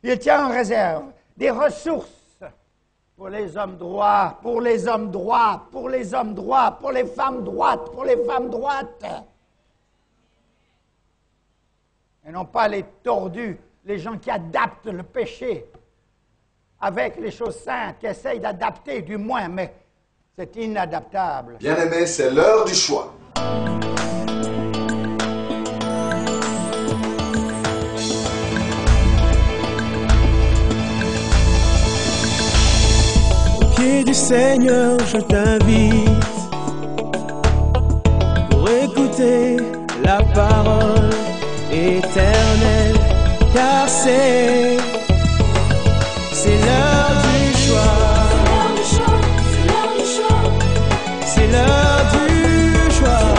Il tient en réserve des ressources pour les hommes droits, pour les hommes droits, pour les hommes droits, pour les femmes droites, pour les femmes droites. Et non pas les tordus, les gens qui adaptent le péché avec les choses saintes, qui essayent d'adapter du moins, mais c'est inadaptable. Bien-aimés, c'est l'heure du choix. Au pied du Seigneur, je t'invite pour écouter la parole éternelle, car c'est l'heure du choix. C'est l'heure du choix.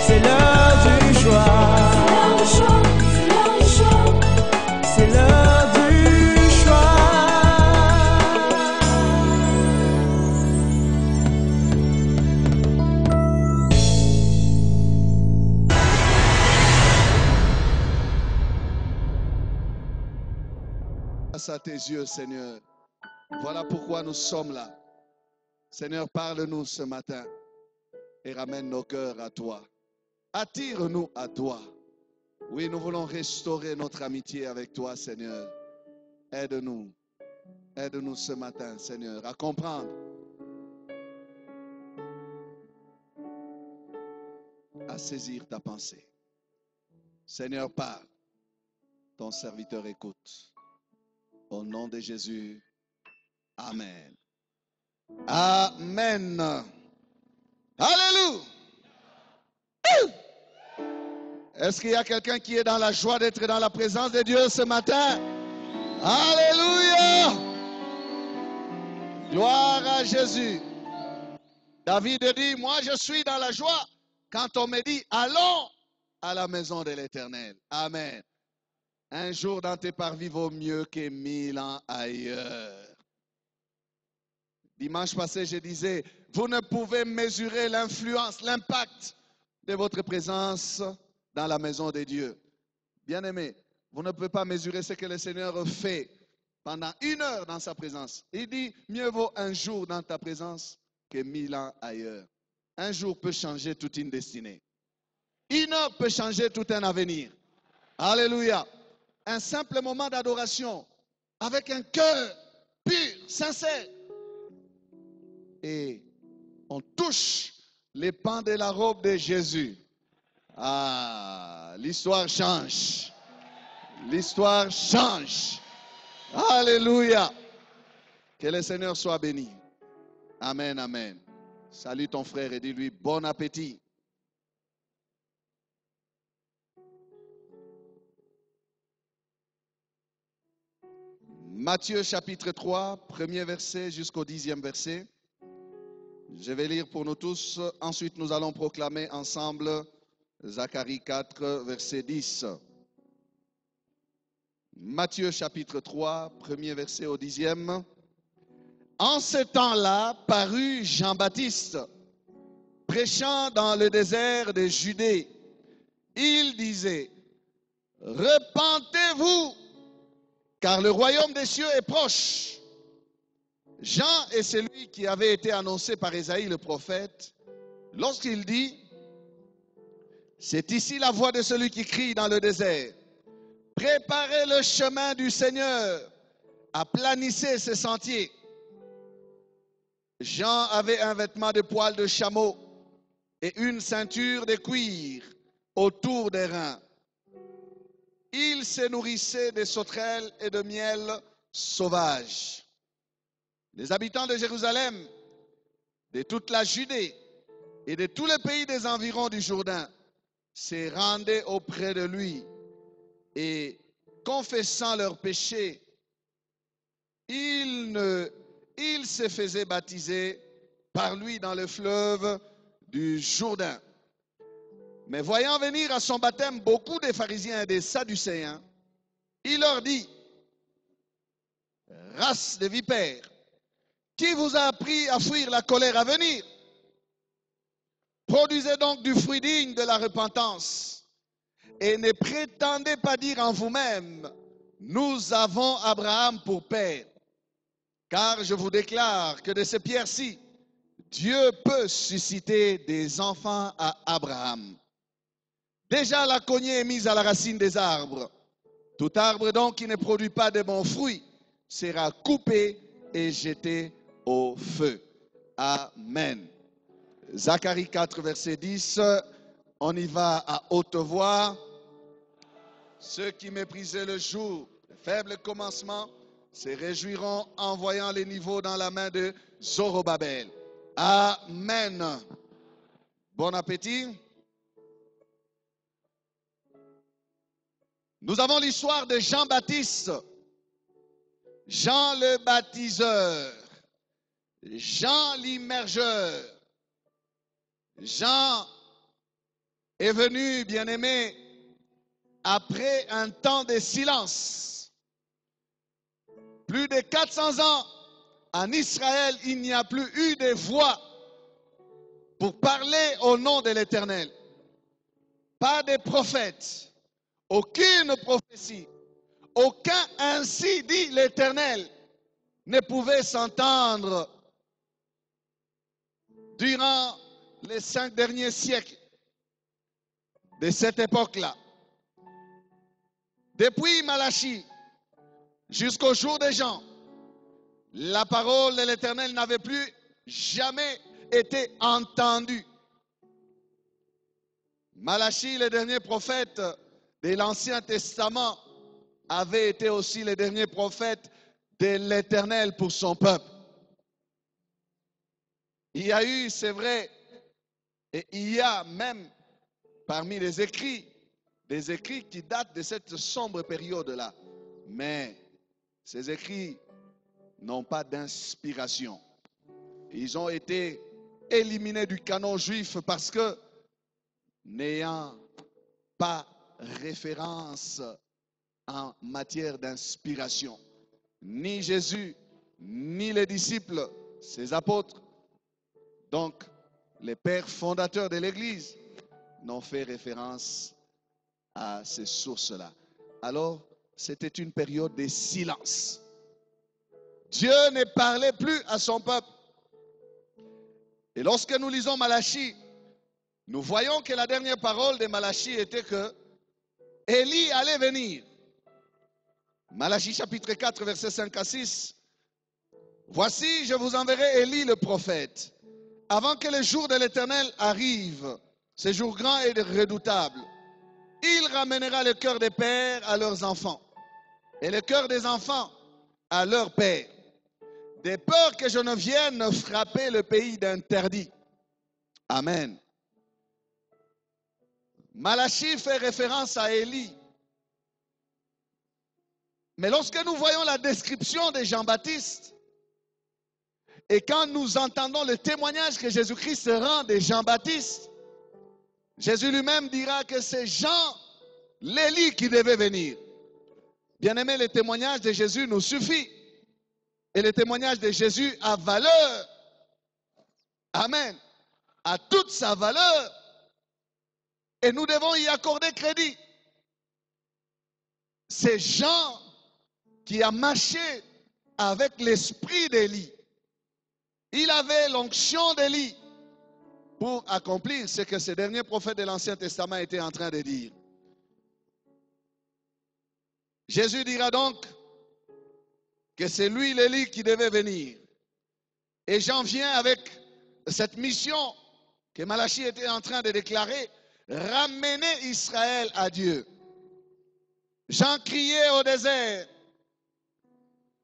C'est l'heure du choix. C'est l'heure du choix. Grâce à tes yeux, Seigneur. Voilà pourquoi nous sommes là. Seigneur, parle-nous ce matin et ramène nos cœurs à toi. Attire-nous à toi. Oui, nous voulons restaurer notre amitié avec toi, Seigneur. Aide-nous. Aide-nous ce matin, Seigneur, à comprendre. À saisir ta pensée. Seigneur, parle. Ton serviteur écoute. Au nom de Jésus. Amen. Amen. Alléluia. Est-ce qu'il y a quelqu'un qui est dans la joie d'être dans la présence de Dieu ce matin? Alléluia. Gloire à Jésus. David dit, moi je suis dans la joie quand on me dit, allons à la maison de l'Éternel. Amen. Un jour dans tes parvis vaut mieux que 1000 ans ailleurs. Dimanche passé, je disais, vous ne pouvez mesurer l'influence, l'impact de votre présence dans la maison de Dieu. Bien-aimé, vous ne pouvez pas mesurer ce que le Seigneur fait pendant 1 heure dans sa présence. Il dit, mieux vaut un jour dans ta présence que 1000 ans ailleurs. Un jour peut changer toute une destinée. 1 heure peut changer tout un avenir. Alléluia. Un simple moment d'adoration avec un cœur pur, sincère. Et on touche les pans de la robe de Jésus. Ah, l'histoire change. L'histoire change. Alléluia. Que le Seigneur soit béni. Amen, amen. Salue ton frère et dis-lui bon appétit. Matthieu chapitre 3, premier verset jusqu'au 10e verset. Je vais lire pour nous tous. Ensuite, nous allons proclamer ensemble Zacharie 4, verset 10. Matthieu chapitre 3, premier verset au 10e. En ce temps-là, parut Jean-Baptiste, prêchant dans le désert de Judée. Il disait, repentez-vous, car le royaume des cieux est proche. Jean est celui qui avait été annoncé par Ésaïe le prophète lorsqu'il dit, c'est ici la voix de celui qui crie dans le désert. Préparez le chemin du Seigneur, aplanissez ses sentiers. Jean avait un vêtement de poil de chameau et une ceinture de cuir autour des reins. Il se nourrissait de sauterelles et de miel sauvage. Les habitants de Jérusalem, de toute la Judée et de tous les pays des environs du Jourdain se rendaient auprès de lui et confessant leurs péchés, ils se faisaient baptiser par lui dans le fleuve du Jourdain. Mais voyant venir à son baptême beaucoup des pharisiens et des sadducéens, il leur dit, race de vipères, qui vous a appris à fuir la colère à venir? Produisez donc du fruit digne de la repentance. et ne prétendez pas dire en vous-même, nous avons Abraham pour père. Car je vous déclare que de ces pierres-ci, Dieu peut susciter des enfants à Abraham. Déjà la cognée est mise à la racine des arbres. Tout arbre donc qui ne produit pas de bons fruits sera coupé et jeté au feu. Amen. Zacharie 4, verset 10, on y va à haute voix. Ceux qui méprisaient le jour, le faible commencement, se réjouiront en voyant les niveaux dans la main de Zorobabel. Amen. Bon appétit. Nous avons l'histoire de Jean-Baptiste, Jean le baptiseur, Jean l'immergeur. Jean est venu, bien-aimé, après un temps de silence. Plus de 400 ans, en Israël, il n'y a plus eu de voix pour parler au nom de l'Éternel. Pas de prophètes, aucune prophétie, aucun ainsi dit l'Éternel ne pouvait s'entendre durant les 5 derniers siècles de cette époque-là. Depuis Malachie jusqu'au jour de Jean, la parole de l'Éternel n'avait plus jamais été entendue. Malachie, le dernier prophète de l'Ancien Testament, avait été aussi le dernier prophète de l'Éternel pour son peuple. Il y a eu, c'est vrai, et il y a même parmi les écrits, des écrits qui datent de cette sombre période-là. Mais ces écrits n'ont pas d'inspiration. Ils ont été éliminés du canon juif parce que, n'ayant pas référence en matière d'inspiration, ni Jésus, ni les disciples, ses apôtres, donc les pères fondateurs de l'Église, n'ont fait référence à ces sources-là. Alors, c'était une période de silence. Dieu ne parlait plus à son peuple. Et lorsque nous lisons Malachie, nous voyons que la dernière parole de Malachie était que Élie allait venir. Malachie chapitre 4, versets 5 à 6. Voici, je vous enverrai Élie le prophète, avant que le jour de l'Éternel arrive, ce jour grand et redoutable. Il ramènera le cœur des pères à leurs enfants et le cœur des enfants à leurs pères, de peur que je ne vienne frapper le pays d'interdit. Amen. Malachie fait référence à Élie. Mais lorsque nous voyons la description de Jean-Baptiste, et quand nous entendons le témoignage que Jésus-Christ rend de Jean-Baptiste, Jésus lui-même dira que c'est Jean, l'Élie, qui devait venir. Bien-aimé, le témoignage de Jésus nous suffit. Et le témoignage de Jésus a valeur. Amen. A toute sa valeur. Et nous devons y accorder crédit. C'est Jean qui a marché avec l'esprit d'Élie. Il avait l'onction d'Élie pour accomplir ce que ces derniers prophètes de l'Ancien Testament étaient en train de dire. Jésus dira donc que c'est lui, l'Élie, qui devait venir. Et Jean vient avec cette mission que Malachie était en train de déclarer, ramener Israël à Dieu. Jean criait au désert,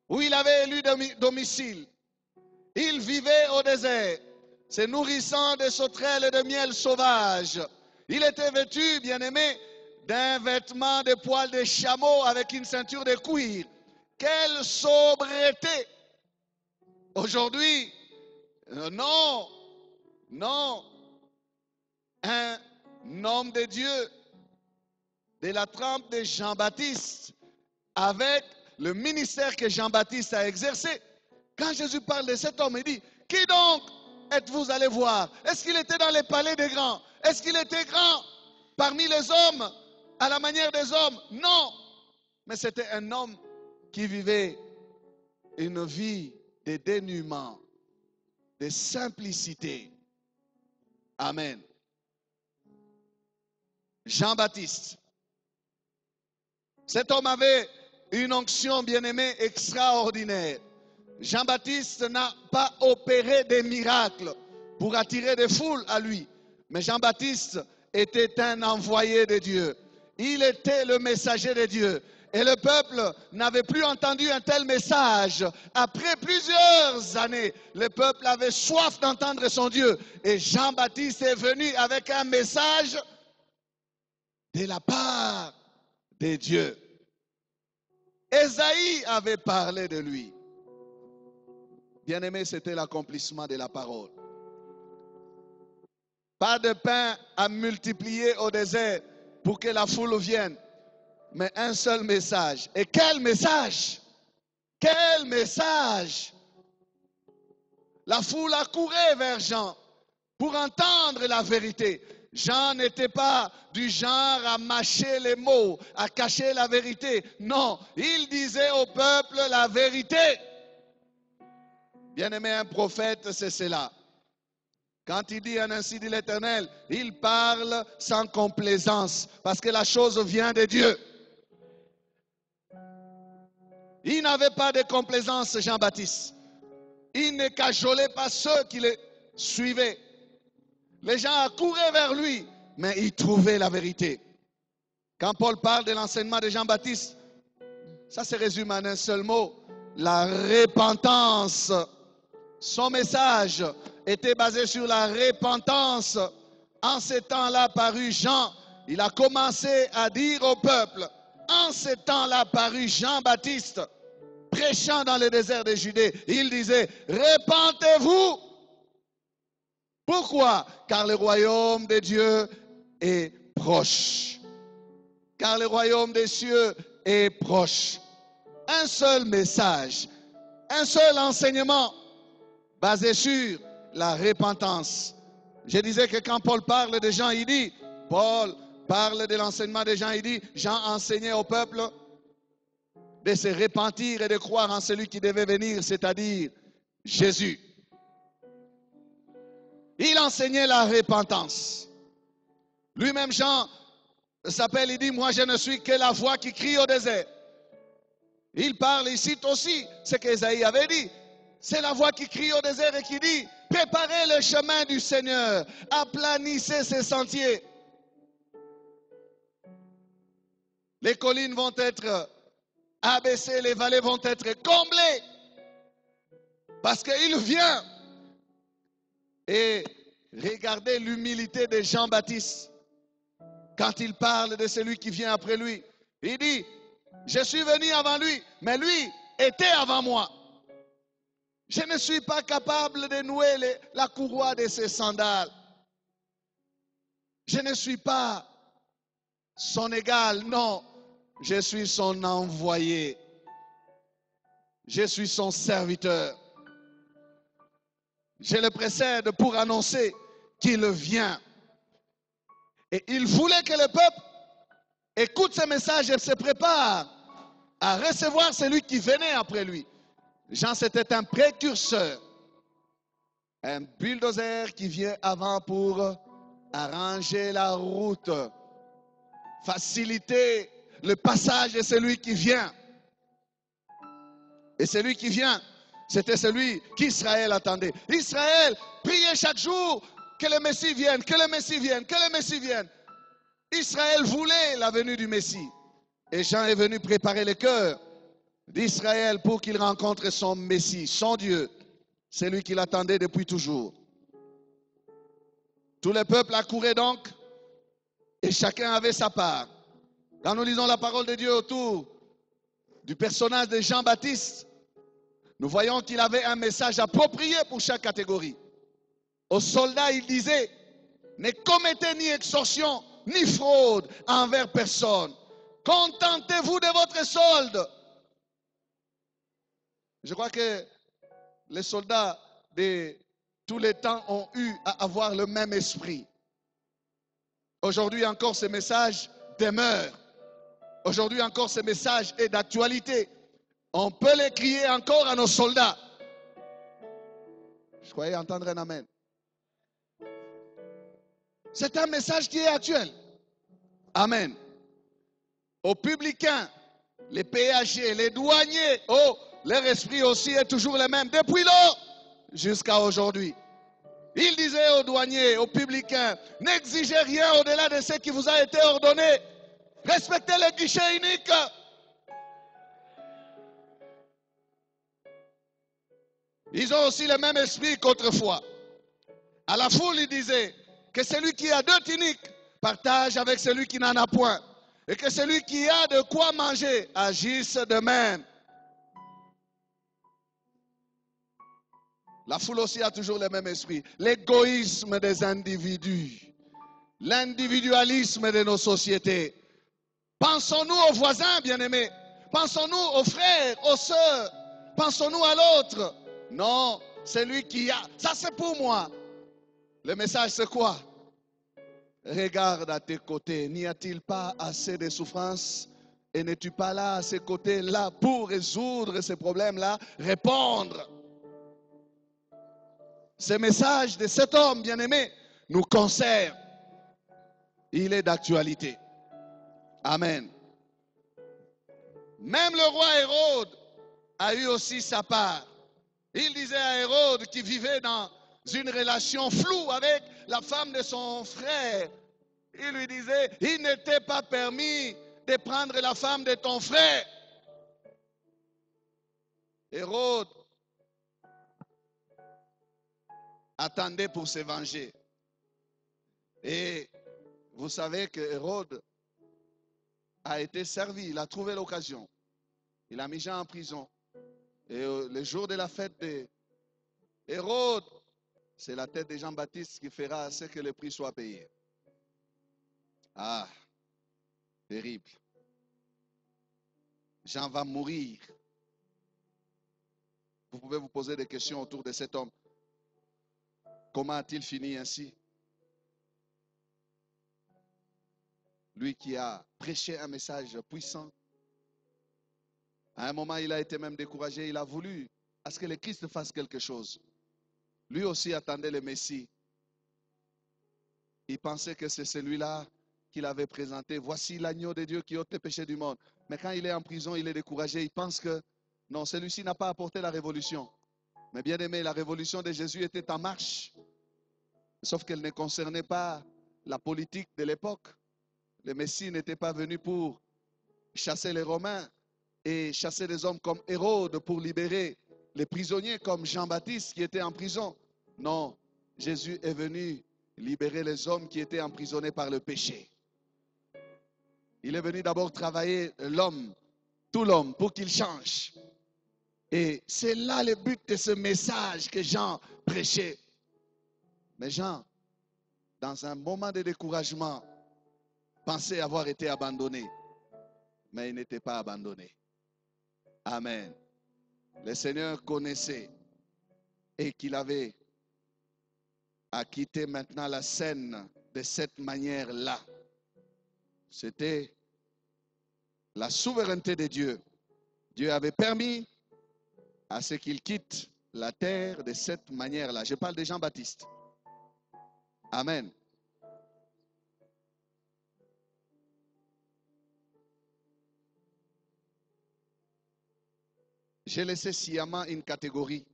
où il avait élu domicile. Il vivait au désert, se nourrissant de sauterelles et de miel sauvage. Il était vêtu, bien-aimé, d'un vêtement de poils de chameau avec une ceinture de cuir. Quelle sobriété! Aujourd'hui, non, un homme de Dieu de la trempe de Jean-Baptiste, avec le ministère que Jean-Baptiste a exercé. Quand Jésus parle de cet homme, il dit, qui donc êtes-vous allé voir? Est-ce qu'il était dans les palais des grands? Est-ce qu'il était grand parmi les hommes à la manière des hommes. Non, mais c'était un homme qui vivait une vie de dénuement, de simplicité. Amen. Jean-Baptiste. Cet homme avait une onction, bien-aimée, extraordinaire. Jean-Baptiste n'a pas opéré des miracles pour attirer des foules à lui. Mais Jean-Baptiste était un envoyé de Dieu. Il était le messager de Dieu. Et le peuple n'avait plus entendu un tel message. Après plusieurs années, le peuple avait soif d'entendre son Dieu. Et Jean-Baptiste est venu avec un message de la part de Dieu. Ésaïe avait parlé de lui. Bien-aimé, c'était l'accomplissement de la parole. Pas de pain à multiplier au désert pour que la foule vienne, mais un seul message. Et quel message? Quel message? La foule accourait vers Jean pour entendre la vérité. Jean n'était pas du genre à mâcher les mots, à cacher la vérité. Non, il disait au peuple la vérité. Bien-aimé, un prophète, c'est cela. Quand il dit un ainsi dit l'Éternel, il parle sans complaisance, parce que la chose vient de Dieu. Il n'avait pas de complaisance, Jean-Baptiste. Il ne cajolait pas ceux qui le suivaient. Les gens accouraient vers lui, mais il trouvait la vérité. Quand Paul parle de l'enseignement de Jean-Baptiste, ça se résume en un seul mot, la repentance. Son message était basé sur la repentance. En ce temps-là parut Jean. Il a commencé à dire au peuple, en ce temps-là parut Jean-Baptiste, prêchant dans le désert de Judée. Il disait, repentez-vous. Pourquoi? Car le royaume de Dieu est proche. Car le royaume des cieux est proche. Un seul message, un seul enseignement basé sur la repentance. Je disais que quand Paul parle de Jean, il dit, Paul parle de l'enseignement de Jean, il dit, Jean enseignait au peuple de se repentir et de croire en celui qui devait venir, c'est-à-dire Jésus. Il enseignait la repentance. Lui-même, Jean s'appelle, il dit, moi je ne suis que la voix qui crie au désert. Il parle, il cite aussi ce qu'Ésaïe avait dit. C'est la voix qui crie au désert et qui dit, préparez le chemin du Seigneur, aplanissez ses sentiers. Les collines vont être abaissées, les vallées vont être comblées. Parce qu'il vient. Et regardez l'humilité de Jean-Baptiste. Quand il parle de celui qui vient après lui, il dit, je suis venu avant lui, mais lui était avant moi. Je ne suis pas capable de nouer la courroie de ses sandales. Je ne suis pas son égal, non. Je suis son envoyé. Je suis son serviteur. Je le précède pour annoncer qu'il vient. Et il voulait que le peuple écoute ce message et se prépare à recevoir celui qui venait après lui. Jean, c'était un précurseur, un bulldozer qui vient avant pour arranger la route, faciliter le passage de celui qui vient. Et celui qui vient, c'était celui qu'Israël attendait. Israël priait chaque jour que le Messie vienne, que le Messie vienne, que le Messie vienne. Israël voulait la venue du Messie. Et Jean est venu préparer le cœur d'Israël pour qu'il rencontre son Messie, son Dieu. C'est lui qui l'attendait depuis toujours. Tout le peuple accourait donc et chacun avait sa part. Quand nous lisons la parole de Dieu autour du personnage de Jean-Baptiste, nous voyons qu'il avait un message approprié pour chaque catégorie. Aux soldats, il disait, ne commettez ni extorsion, ni fraude envers personne. Contentez-vous de votre solde. Je crois que les soldats de tous les temps ont eu à avoir le même esprit. Aujourd'hui encore, ce message demeure. Aujourd'hui encore, ce message est d'actualité. On peut les crier encore à nos soldats. Je croyais entendre un amen. C'est un message qui est actuel. Amen. Aux publicains, les péagers, les douaniers, oh, leur esprit aussi est toujours le même. Depuis lors jusqu'à aujourd'hui. Il disait aux douaniers, aux publicains, n'exigez rien au-delà de ce qui vous a été ordonné. Respectez les guichets uniques. Ils ont aussi le même esprit qu'autrefois. À la foule, il disait que celui qui a 2 tuniques partage avec celui qui n'en a point. Et que celui qui a de quoi manger agisse de même. La foule aussi a toujours le même esprit. L'égoïsme des individus. L'individualisme de nos sociétés. Pensons-nous aux voisins, bien-aimés. Pensons-nous aux frères, aux sœurs. Pensons-nous à l'autre. Non, celui qui a. Ça, c'est pour moi. Le message, c'est quoi? Regarde à tes côtés. N'y a-t-il pas assez de souffrance? Et n'es-tu pas là, à ces côtés-là, pour résoudre ces problèmes-là? Répondre. Ce message de cet homme bien-aimé nous concerne. Il est d'actualité. Amen. Même le roi Hérode a eu aussi sa part. Il disait à Hérode qui vivait dans une relation floue avec la femme de son frère. Il lui disait, il n'était pas permis de prendre la femme de ton frère. Hérode attendait pour se venger. Et vous savez que Hérode a été servi, il a trouvé l'occasion. Il a mis Jean en prison. Et le jour de la fête de Hérode, c'est la tête de Jean-Baptiste qui fera à ce que le prix soit payé. Ah, terrible. Jean va mourir. Vous pouvez vous poser des questions autour de cet homme. Comment a-t-il fini ainsi? Lui qui a prêché un message puissant. À un moment, il a été même découragé. Il a voulu à ce que le Christ fasse quelque chose. Lui aussi attendait le Messie. Il pensait que c'est celui-là qu'il avait présenté. Voici l'agneau de Dieu qui ôte les péchés du monde. Mais quand il est en prison, il est découragé. Il pense que non, celui-ci n'a pas apporté la révolution. Mais bien aimé, la révolution de Jésus était en marche. Sauf qu'elle ne concernait pas la politique de l'époque. Le Messie n'était pas venu pour chasser les Romains et chasser des hommes comme Hérode pour libérer les prisonniers comme Jean-Baptiste qui était en prison. Non, Jésus est venu libérer les hommes qui étaient emprisonnés par le péché. Il est venu d'abord travailler l'homme, tout l'homme, pour qu'il change. Et c'est là le but de ce message que Jean prêchait. Mais Jean, dans un moment de découragement, pensait avoir été abandonné. Mais il n'était pas abandonné. Amen. Le Seigneur connaissait et qu'il avait à quitter maintenant la scène de cette manière-là. C'était la souveraineté de Dieu. Dieu avait permis à ce qu'il quitte la terre de cette manière-là. Je parle de Jean-Baptiste. Amen. J'ai laissé sciemment une catégorie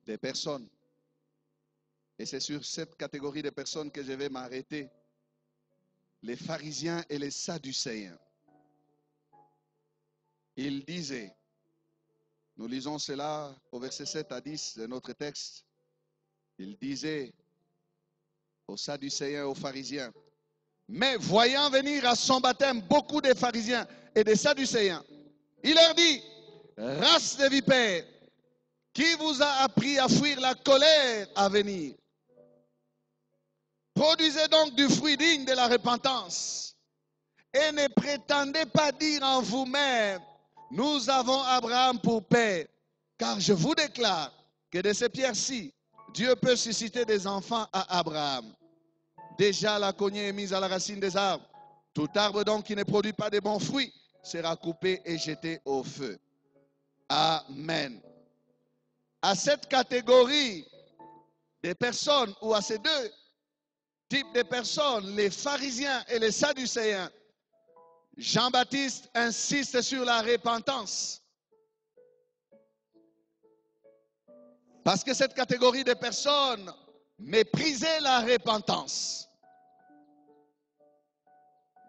de personnes. Et c'est sur cette catégorie de personnes que je vais m'arrêter. Les pharisiens et les sadducéens. Ils disaient, nous lisons cela au verset 7 à 10 de notre texte. Ils disaient aux sadducéens et aux pharisiens, mais voyant venir à son baptême beaucoup de pharisiens et de sadducéens, il leur dit, race de vipères, qui vous a appris à fuir la colère à venir? Produisez donc du fruit digne de la repentance et ne prétendez pas dire en vous-même, nous avons Abraham pour père, car je vous déclare que de ces pierres-ci, Dieu peut susciter des enfants à Abraham. Déjà la cognée est mise à la racine des arbres. Tout arbre donc qui ne produit pas de bons fruits sera coupé et jeté au feu. Amen. À cette catégorie de personnes, ou à ces deux types de personnes, les pharisiens et les sadducéens, Jean-Baptiste insiste sur la repentance. Parce que cette catégorie de personnes méprisait la repentance.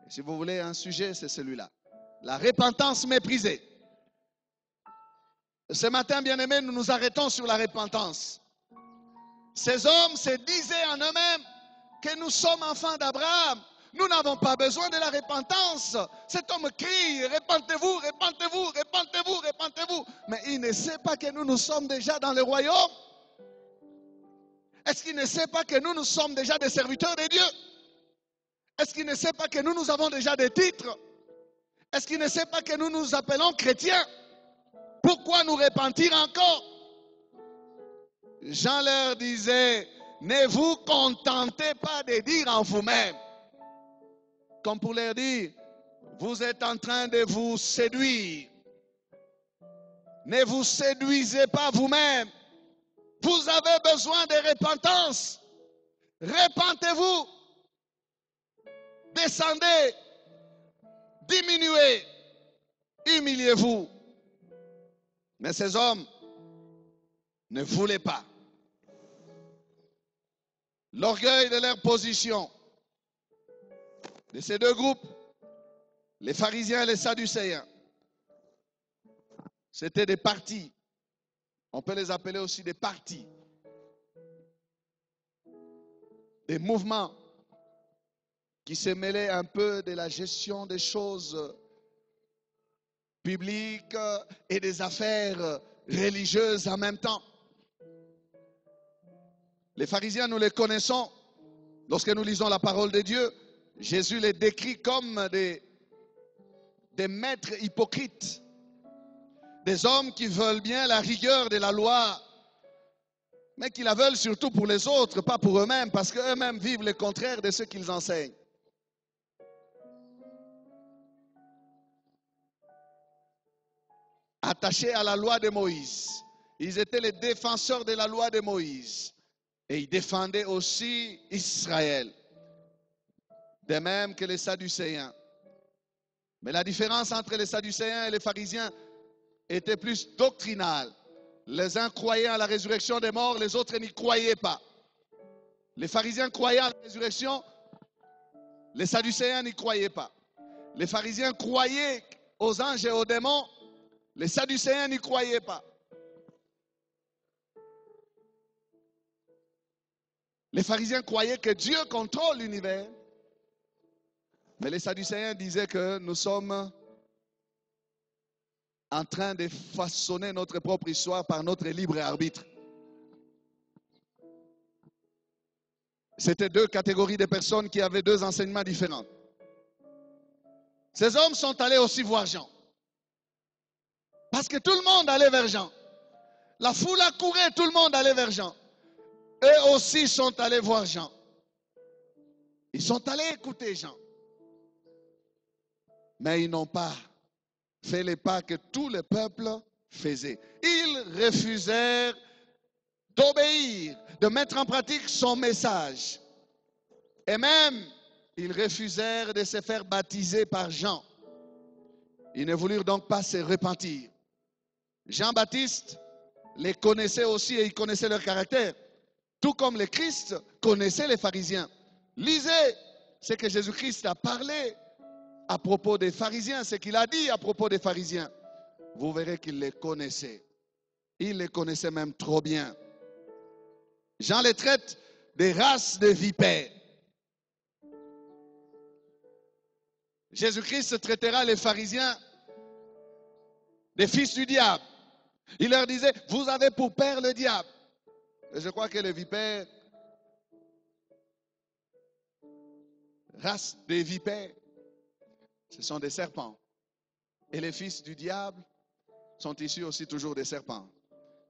Et si vous voulez un sujet, c'est celui-là. La repentance méprisée. Ce matin, bien-aimés, nous nous arrêtons sur la repentance. Ces hommes se disaient en eux-mêmes que nous sommes enfants d'Abraham. Nous n'avons pas besoin de la repentance. Cet homme crie, repentez-vous, repentez-vous, repentez-vous, repentez-vous. Mais il ne sait pas que nous sommes déjà dans le royaume. Est-ce qu'il ne sait pas que nous sommes déjà des serviteurs de Dieu? Est-ce qu'il ne sait pas que nous avons déjà des titres? Est-ce qu'il ne sait pas que nous nous appelons chrétiens? Pourquoi nous repentir encore? Jean leur disait, ne vous contentez pas de dire en vous-même. Comme pour leur dire, vous êtes en train de vous séduire. Ne vous séduisez pas vous-même. Vous avez besoin de repentance. Repentez-vous. Descendez. Diminuez. Humiliez-vous. Mais ces hommes ne voulaient pas. L'orgueil de leur position, de ces deux groupes, les pharisiens et les sadducéens, c'était des partis. On peut les appeler aussi des partis. Des mouvements qui se mêlaient un peu de la gestion des choses publiques et des affaires religieuses en même temps. Les pharisiens, nous les connaissons. Lorsque nous lisons la parole de Dieu, Jésus les décrit comme des maîtres hypocrites. Des hommes qui veulent bien la rigueur de la loi, mais qui la veulent surtout pour les autres, pas pour eux-mêmes, parce qu'eux-mêmes vivent le contraire de ce qu'ils enseignent. Attachés à la loi de Moïse. Ils étaient les défenseurs de la loi de Moïse. Et ils défendaient aussi Israël. De même que les Sadducéens. Mais la différence entre les Sadducéens et les pharisiens était plus doctrinale. Les uns croyaient à la résurrection des morts, les autres n'y croyaient pas. Les pharisiens croyaient à la résurrection, les Sadducéens n'y croyaient pas. Les pharisiens croyaient aux anges et aux démons, les Sadducéens n'y croyaient pas. Les pharisiens croyaient que Dieu contrôle l'univers, mais les Sadducéens disaient que nous sommes en train de façonner notre propre histoire par notre libre arbitre. C'était deux catégories de personnes qui avaient deux enseignements différents. Ces hommes sont allés aussi voir Jean. Parce que tout le monde allait vers Jean. La foule accourait, tout le monde allait vers Jean. Eux aussi sont allés voir Jean. Ils sont allés écouter Jean. Mais ils n'ont pas fait les pas que tout le peuple faisait. Ils refusèrent d'obéir, de mettre en pratique son message. Et même, ils refusèrent de se faire baptiser par Jean. Ils ne voulurent donc pas se repentir. Jean-Baptiste les connaissait aussi et il connaissait leur caractère. Tout comme le Christ connaissait les pharisiens. Lisez ce que Jésus-Christ a parlé à propos des pharisiens, ce qu'il a dit à propos des pharisiens. Vous verrez qu'il les connaissait. Il les connaissait même trop bien. Jean les traite des races de vipères. Jésus-Christ traitera les pharisiens des fils du diable. Il leur disait, vous avez pour père le diable. Et je crois que les vipères, race des vipères, ce sont des serpents. Et les fils du diable sont issus aussi toujours des serpents.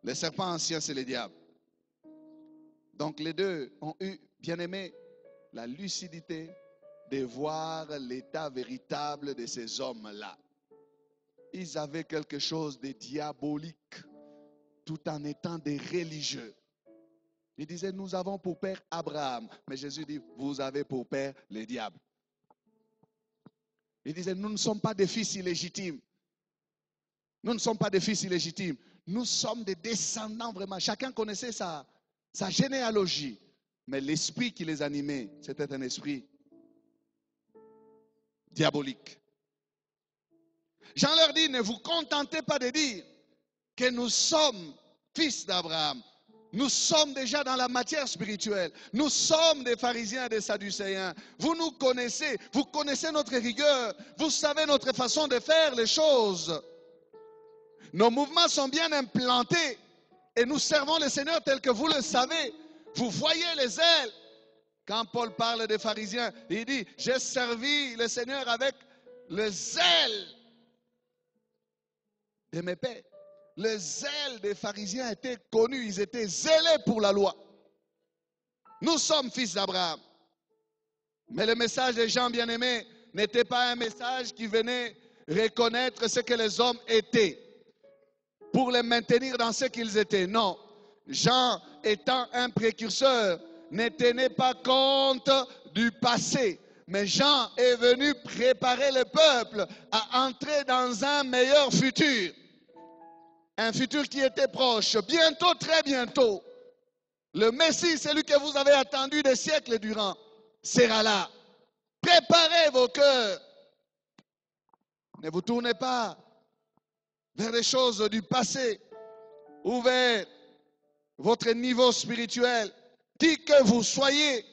Les serpents anciens, c'est les diables. Donc les deux ont eu, bien aimé, la lucidité de voir l'état véritable de ces hommes-là. Ils avaient quelque chose de diabolique, tout en étant des religieux. Ils disaient, nous avons pour père Abraham. Mais Jésus dit, vous avez pour père le diable. Ils disaient, nous ne sommes pas des fils illégitimes. Nous ne sommes pas des fils illégitimes. Nous sommes des descendants vraiment. Chacun connaissait sa généalogie. Mais l'esprit qui les animait, c'était un esprit diabolique. Jean leur dit, ne vous contentez pas de dire que nous sommes fils d'Abraham. Nous sommes déjà dans la matière spirituelle. Nous sommes des pharisiens et des sadducéens. Vous nous connaissez. Vous connaissez notre rigueur. Vous savez notre façon de faire les choses. Nos mouvements sont bien implantés. Et nous servons le Seigneur tel que vous le savez. Vous voyez les ailes. Quand Paul parle des pharisiens, il dit, j'ai servi le Seigneur avec le zèle de mes pères. Le zèle des pharisiens était connu, ils étaient zélés pour la loi. Nous sommes fils d'Abraham. Mais le message des gens bien-aimés n'était pas un message qui venait reconnaître ce que les hommes étaient, pour les maintenir dans ce qu'ils étaient. Non, Jean étant un précurseur, ne tenait pas compte du passé. Mais Jean est venu préparer le peuple à entrer dans un meilleur futur. Un futur qui était proche. Bientôt, très bientôt, le Messie, celui que vous avez attendu des siècles durant, sera là. Préparez vos cœurs. Ne vous tournez pas vers les choses du passé ou vers votre niveau spirituel. Qui que vous soyez.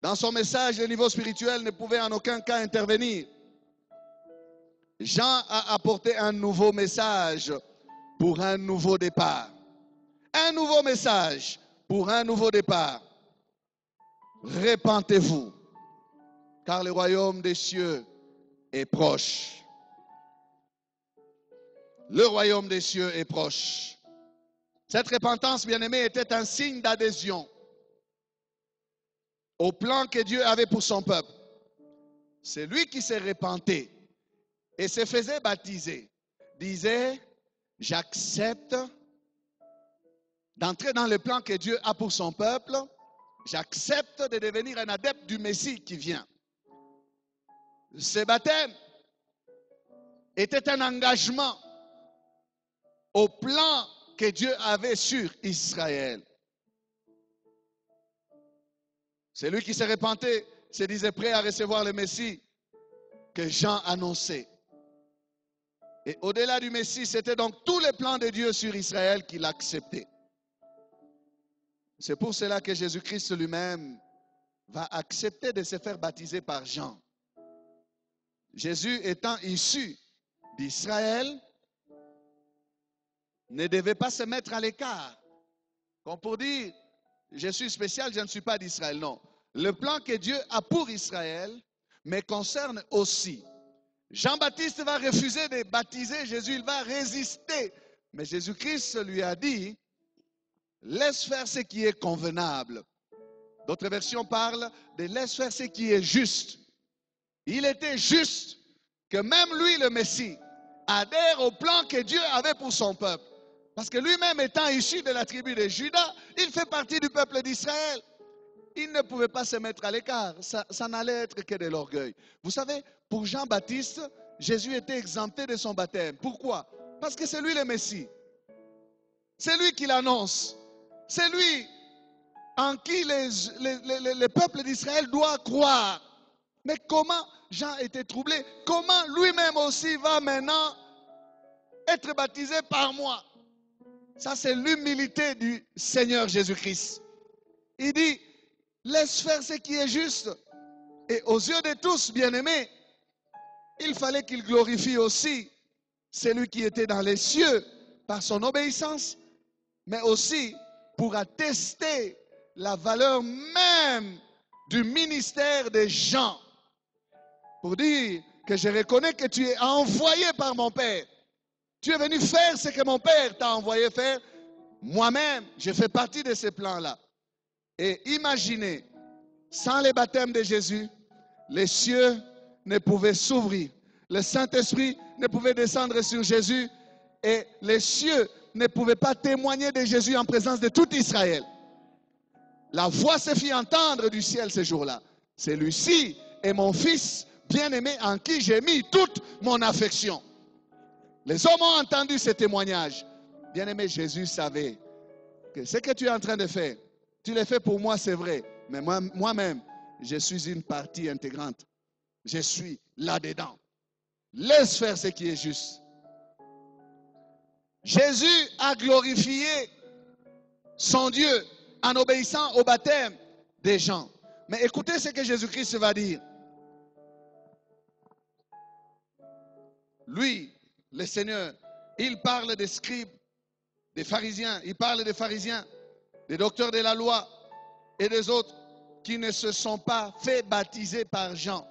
Dans son message, le niveau spirituel ne pouvait en aucun cas intervenir. Jean a apporté un nouveau message pour un nouveau départ. Un nouveau message pour un nouveau départ. Repentez-vous, car le royaume des cieux est proche. Le royaume des cieux est proche. Cette repentance, bien-aimée, était un signe d'adhésion au plan que Dieu avait pour son peuple. C'est lui qui s'est repenté et se faisait baptiser. Disait, j'accepte d'entrer dans le plan que Dieu a pour son peuple. J'accepte de devenir un adepte du Messie qui vient. Ce baptême était un engagement au plan que Dieu avait sur Israël. Celui qui s'est repenti se disait prêt à recevoir le Messie que Jean annonçait. Et au-delà du Messie, c'était donc tous les plans de Dieu sur Israël qu'il acceptait. C'est pour cela que Jésus-Christ lui-même va accepter de se faire baptiser par Jean. Jésus étant issu d'Israël, ne devait pas se mettre à l'écart. Comme pour dire, je suis spécial, je ne suis pas d'Israël. Non. Le plan que Dieu a pour Israël me concerne aussi. Jean-Baptiste va refuser de baptiser Jésus, il va résister. Mais Jésus-Christ lui a dit, laisse faire ce qui est convenable. D'autres versions parlent de laisse faire ce qui est juste. Il était juste que même lui, le Messie, adhère au plan que Dieu avait pour son peuple. Parce que lui-même étant issu de la tribu de Juda, il fait partie du peuple d'Israël. Il ne pouvait pas se mettre à l'écart. Ça n'allait être que de l'orgueil. Vous savez, pour Jean-Baptiste, Jésus était exempté de son baptême. Pourquoi? Parce que c'est lui le Messie. C'est lui qui l'annonce. C'est lui en qui le peuple d'Israël doit croire. Mais comment Jean était troublé? Comment lui-même aussi va maintenant être baptisé par moi? Ça, c'est l'humilité du Seigneur Jésus-Christ. Il dit, laisse faire ce qui est juste. Et aux yeux de tous, bien-aimés, il fallait qu'il glorifie aussi celui qui était dans les cieux par son obéissance, mais aussi pour attester la valeur même du ministère de Jean. Pour dire que je reconnais que tu es envoyé par mon Père. Tu es venu faire ce que mon Père t'a envoyé faire. Moi-même, je fais partie de ces plans-là. Et imaginez, sans le baptême de Jésus, les cieux ne pouvaient s'ouvrir. Le Saint-Esprit ne pouvait descendre sur Jésus et les cieux ne pouvaient pas témoigner de Jésus en présence de tout Israël. La voix se fit entendre du ciel ce jour-là. Celui-ci est mon fils bien-aimé en qui j'ai mis toute mon affection. Les hommes ont entendu ce témoignage. Bien-aimé, Jésus savait que ce que tu es en train de faire, tu le fais pour moi, c'est vrai. Mais moi-même, je suis une partie intégrante. Je suis là-dedans. Laisse faire ce qui est juste. Jésus a glorifié son Dieu en obéissant au baptême des gens. Mais écoutez ce que Jésus-Christ va dire. Lui, le Seigneur, il parle des scribes, des pharisiens, il parle des pharisiens, des docteurs de la loi et des autres qui ne se sont pas fait baptiser par Jean.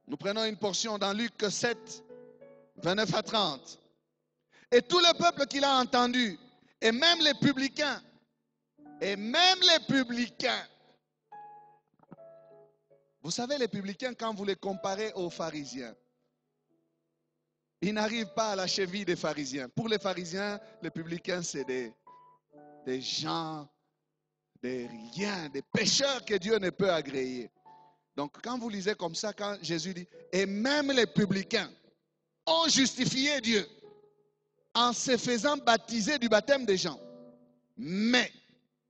Nous prenons une portion dans Luc 7, 29 à 30. Et tout le peuple qui l'a entendu, et même les publicains, vous savez, les publicains, quand vous les comparez aux pharisiens, ils n'arrivent pas à la cheville des pharisiens. Pour les pharisiens, les publicains, c'est des gens, des riens, des pécheurs que Dieu ne peut agréer. Donc, quand vous lisez comme ça, quand Jésus dit, et même les publicains ont justifié Dieu en se faisant baptiser du baptême des gens. Mais,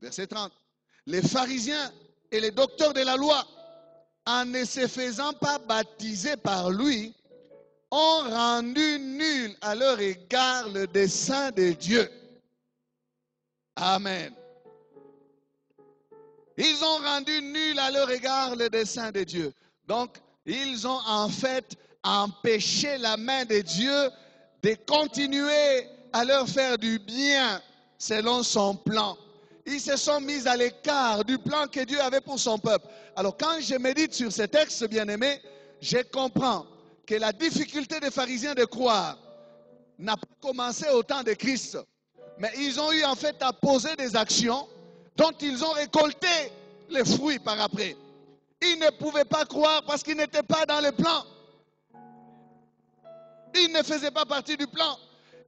verset 30, les pharisiens et les docteurs de la loi, en ne se faisant pas baptiser par lui, ont rendu nul à leur égard le dessein de Dieu. Amen. Ils ont rendu nul à leur égard le dessein de Dieu. Donc, ils ont en fait empêché la main de Dieu de continuer à leur faire du bien selon son plan. Ils se sont mis à l'écart du plan que Dieu avait pour son peuple. Alors, quand je médite sur ce texte, bien-aimé, je comprends que la difficulté des pharisiens de croire n'a pas commencé au temps de Christ. Mais ils ont eu en fait à poser des actions dont ils ont récolté les fruits par après. Ils ne pouvaient pas croire parce qu'ils n'étaient pas dans le plan. Ils ne faisaient pas partie du plan.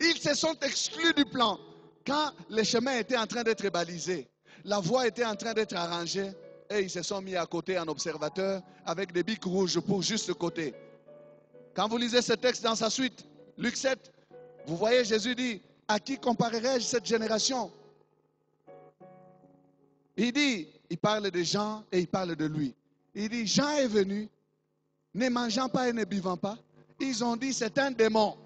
Ils se sont exclus du plan. Quand le chemin était en train d'être balisé, la voie était en train d'être arrangée, et ils se sont mis à côté en observateur avec des bics rouges pour juste côté. Quand vous lisez ce texte dans sa suite, Luc 7, vous voyez Jésus dit, à qui comparerai-je cette génération? Il dit, il parle de Jean et il parle de lui. Il dit, Jean est venu, ne mangeant pas et ne buvant pas. Ils ont dit, c'est un démon.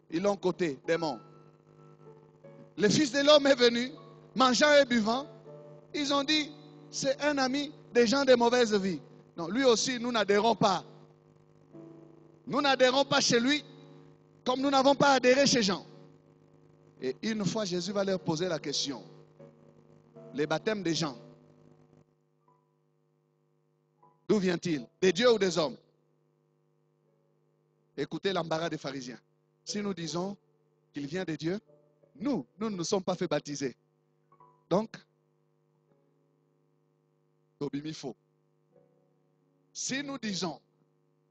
Ils l'ont coté, démon. Le Fils de l'homme est venu, mangeant et buvant. Ils ont dit, c'est un ami des gens de mauvaise vie. Non, lui aussi, nous n'adhérons pas. Nous n'adhérons pas chez lui, comme nous n'avons pas adhéré chez Jean. Et une fois, Jésus va leur poser la question. Les baptêmes des gens, d'où vient-il? Des dieux ou des hommes? Écoutez l'embarras des pharisiens. Si nous disons qu'il vient de Dieu, nous ne nous sommes pas fait baptiser. Donc, faux. Si nous disons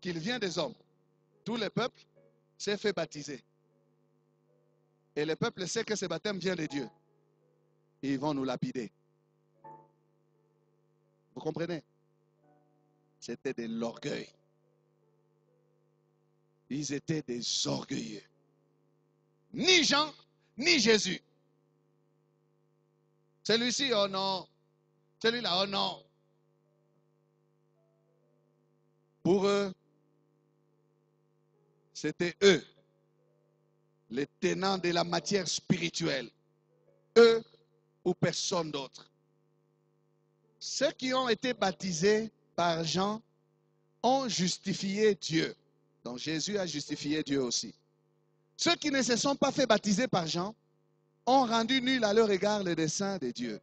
qu'il vient des hommes, tout le peuple s'est fait baptiser. Et le peuple sait que ce baptême vient de Dieu. Ils vont nous lapider. Vous comprenez? C'était de l'orgueil. Ils étaient des orgueilleux. Ni Jean, ni Jésus. Celui-ci, oh non. Celui-là, oh non. Pour eux, c'était eux, les tenants de la matière spirituelle. Eux ou personne d'autre. Ceux qui ont été baptisés par Jean ont justifié Dieu. Donc Jésus a justifié Dieu aussi. Ceux qui ne se sont pas fait baptiser par Jean ont rendu nul à leur égard le dessein de Dieu.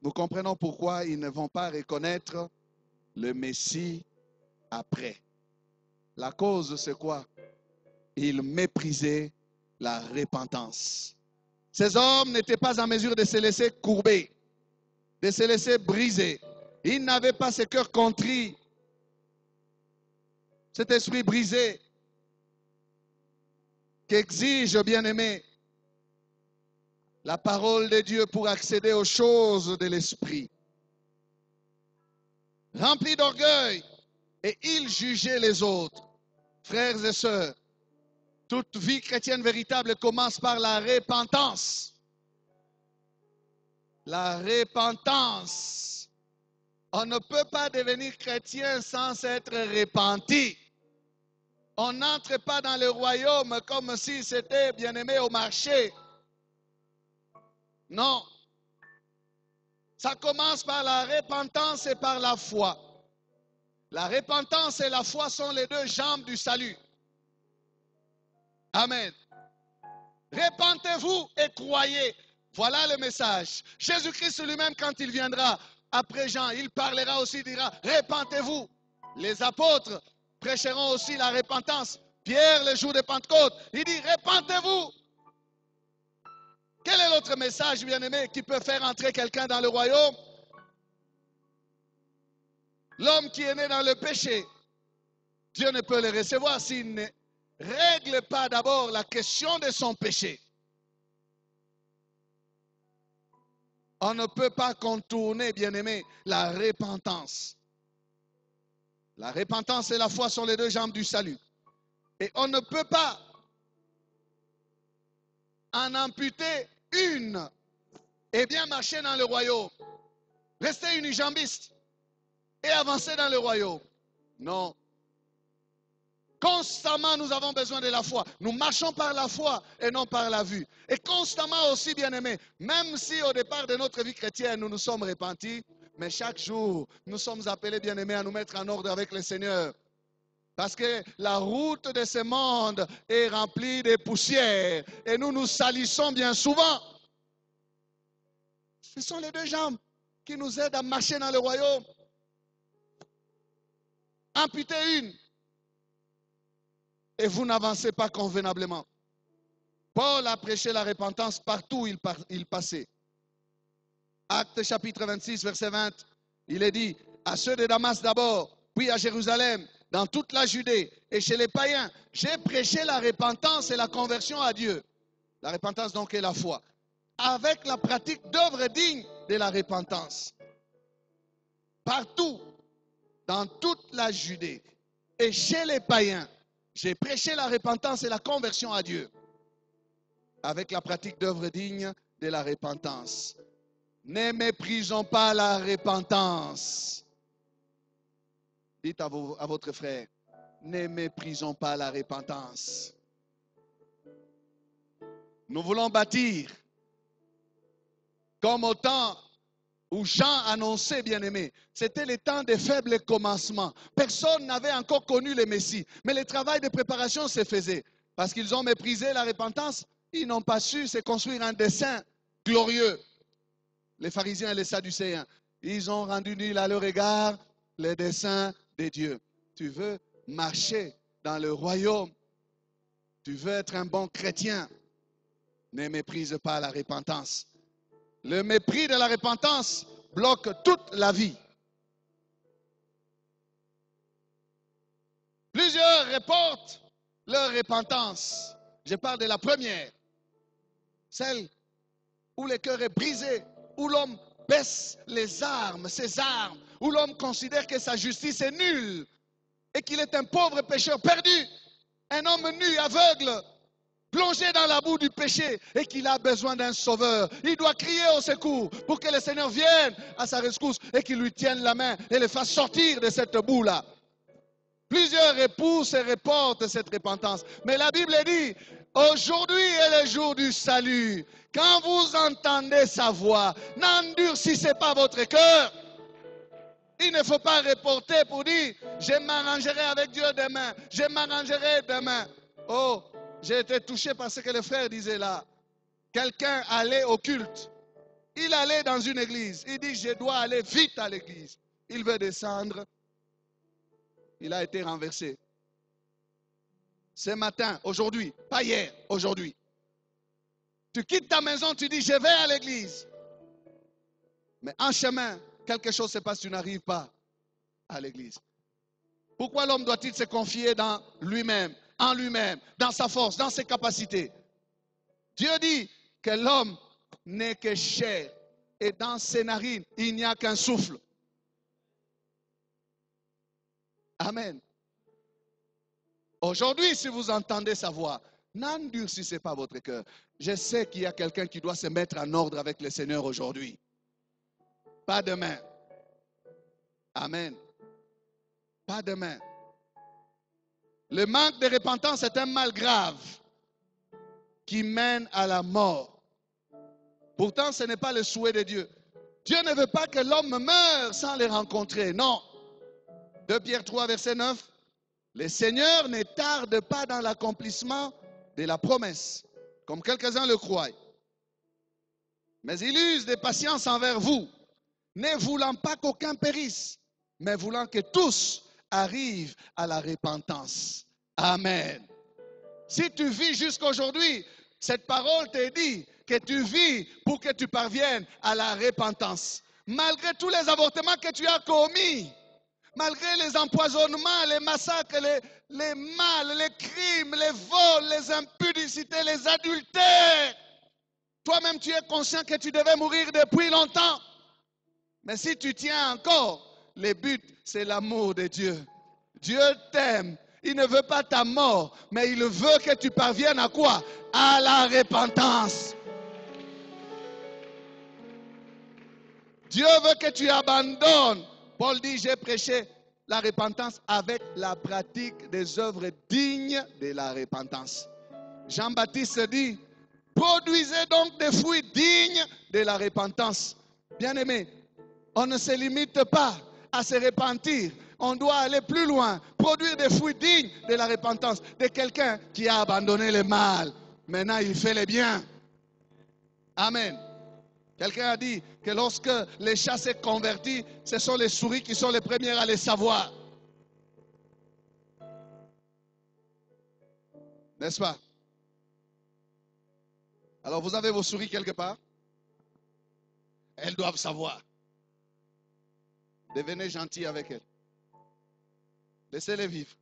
Nous comprenons pourquoi ils ne vont pas reconnaître le Messie après. La cause, c'est quoi? Ils méprisaient la repentance. Ces hommes n'étaient pas en mesure de se laisser courber, de se laisser briser, Ils n'avaient pas ce cœur contrit, cet esprit brisé qu'exige, bien-aimé, la parole de Dieu pour accéder aux choses de l'esprit. Remplis d'orgueil, et ils jugeaient les autres. Frères et sœurs, toute vie chrétienne véritable commence par la repentance. La repentance. On ne peut pas devenir chrétien sans s'être repenti. On n'entre pas dans le royaume comme si c'était, bien-aimé, au marché. Non. Ça commence par la repentance et par la foi. La repentance et la foi sont les deux jambes du salut. Amen. Repentez-vous et croyez. Voilà le message. Jésus-Christ lui-même, quand il viendra après Jean, il parlera aussi, il dira, repentez-vous. Les apôtres prêcheront aussi la repentance. Pierre, le jour de Pentecôte, il dit, repentez-vous. Quel est l'autre message, bien-aimé, qui peut faire entrer quelqu'un dans le royaume? L'homme qui est né dans le péché, Dieu ne peut le recevoir s'il ne règle pas d'abord la question de son péché. On ne peut pas contourner, bien-aimé, la repentance. La repentance et la foi sont les deux jambes du salut. Et on ne peut pas en amputer une et bien marcher dans le royaume. Rester unijambiste et avancer dans le royaume. Non. Constamment, nous avons besoin de la foi. Nous marchons par la foi et non par la vue. Et constamment aussi, bien-aimés, même si au départ de notre vie chrétienne, nous nous sommes repentis, mais chaque jour, nous sommes appelés, bien-aimés, à nous mettre en ordre avec le Seigneur. Parce que la route de ce monde est remplie de poussière et nous nous salissons bien souvent. Ce sont les deux jambes qui nous aident à marcher dans le royaume. Amputez une et vous n'avancez pas convenablement. Paul a prêché la repentance partout où il passait. Actes chapitre 26, verset 20, il est dit, à ceux de Damas d'abord, puis à Jérusalem, dans toute la Judée et chez les païens, j'ai prêché la repentance et la conversion à Dieu. La repentance donc est la foi. Avec la pratique d'œuvres dignes de la repentance. Partout, dans toute la Judée et chez les païens, j'ai prêché la repentance et la conversion à Dieu. Avec la pratique d'œuvres dignes de la repentance. Ne méprisons pas la repentance. Dites à votre frère, ne méprisons pas la repentance. Nous voulons bâtir comme au temps où Jean annonçait, bien-aimé, c'était le temps des faibles commencements. Personne n'avait encore connu le Messie, mais le travail de préparation se faisait. Parce qu'ils ont méprisé la repentance, ils n'ont pas su se construire un dessein glorieux. Les pharisiens et les sadducéens, ils ont rendu nul à leur égard les desseins de Dieu. Tu veux marcher dans le royaume, tu veux être un bon chrétien, ne méprise pas la repentance. Le mépris de la repentance bloque toute la vie. Plusieurs reportent leur repentance. Je parle de la première, celle où le cœur est brisé, où l'homme baisse les armes, ses armes, où l'homme considère que sa justice est nulle et qu'il est un pauvre pécheur perdu, un homme nu, aveugle, plongé dans la boue du péché et qu'il a besoin d'un sauveur. Il doit crier au secours pour que le Seigneur vienne à sa rescousse et qu'il lui tienne la main et le fasse sortir de cette boue-là. Plusieurs repoussent et reportent cette repentance. Mais la Bible dit, aujourd'hui est le jour du salut. Quand vous entendez sa voix, n'endurcissez pas votre cœur. Il ne faut pas reporter pour dire, je m'arrangerai avec Dieu demain, je m'arrangerai demain. Oh, j'ai été touché par ce que le frère disait là. Quelqu'un allait au culte. Il allait dans une église. Il dit, je dois aller vite à l'église. Il veut descendre. Il a été renversé. Ce matin, aujourd'hui, pas hier, aujourd'hui. Tu quittes ta maison, tu dis, je vais à l'église. Mais en chemin, quelque chose se passe, tu n'arrives pas à l'église. Pourquoi l'homme doit-il se confier dans lui-même, en lui-même, dans sa force, dans ses capacités? Dieu dit que l'homme n'est que chair et dans ses narines, il n'y a qu'un souffle. Amen. Aujourd'hui, si vous entendez sa voix, n'endurcissez pas votre cœur. Je sais qu'il y a quelqu'un qui doit se mettre en ordre avec le Seigneur aujourd'hui. Pas demain. Amen. Pas demain. Le manque de repentance est un mal grave qui mène à la mort. Pourtant, ce n'est pas le souhait de Dieu. Dieu ne veut pas que l'homme meure sans le rencontrer. Non. 2 Pierre 3, verset 9. Le Seigneur ne tarde pas dans l'accomplissement de la promesse, comme quelques-uns le croient. Mais il use de patience envers vous, ne voulant pas qu'aucun périsse, mais voulant que tous arrivent à la repentance. Amen. Si tu vis jusqu'aujourd'hui, cette parole te dit que tu vis pour que tu parviennes à la repentance. Malgré tous les avortements que tu as commis, malgré les empoisonnements, les massacres, les mâles, les crimes, les vols, les impudicités, les adultères, toi-même tu es conscient que tu devais mourir depuis longtemps. Mais si tu tiens encore, le but c'est l'amour de Dieu. Dieu t'aime. Il ne veut pas ta mort, mais il veut que tu parviennes à quoi? À la repentance. Dieu veut que tu abandonnes. Paul dit, j'ai prêché la repentance avec la pratique des œuvres dignes de la repentance. Jean-Baptiste dit, produisez donc des fruits dignes de la repentance. Bien-aimés, on ne se limite pas à se repentir. On doit aller plus loin, produire des fruits dignes de la repentance de quelqu'un qui a abandonné le mal. Maintenant, il fait le bien. Amen. Quelqu'un a dit que lorsque les chats se convertissent, ce sont les souris qui sont les premières à le savoir. N'est-ce pas? Alors vous avez vos souris quelque part? Elles doivent savoir. Devenez gentils avec elles. Laissez-les vivre.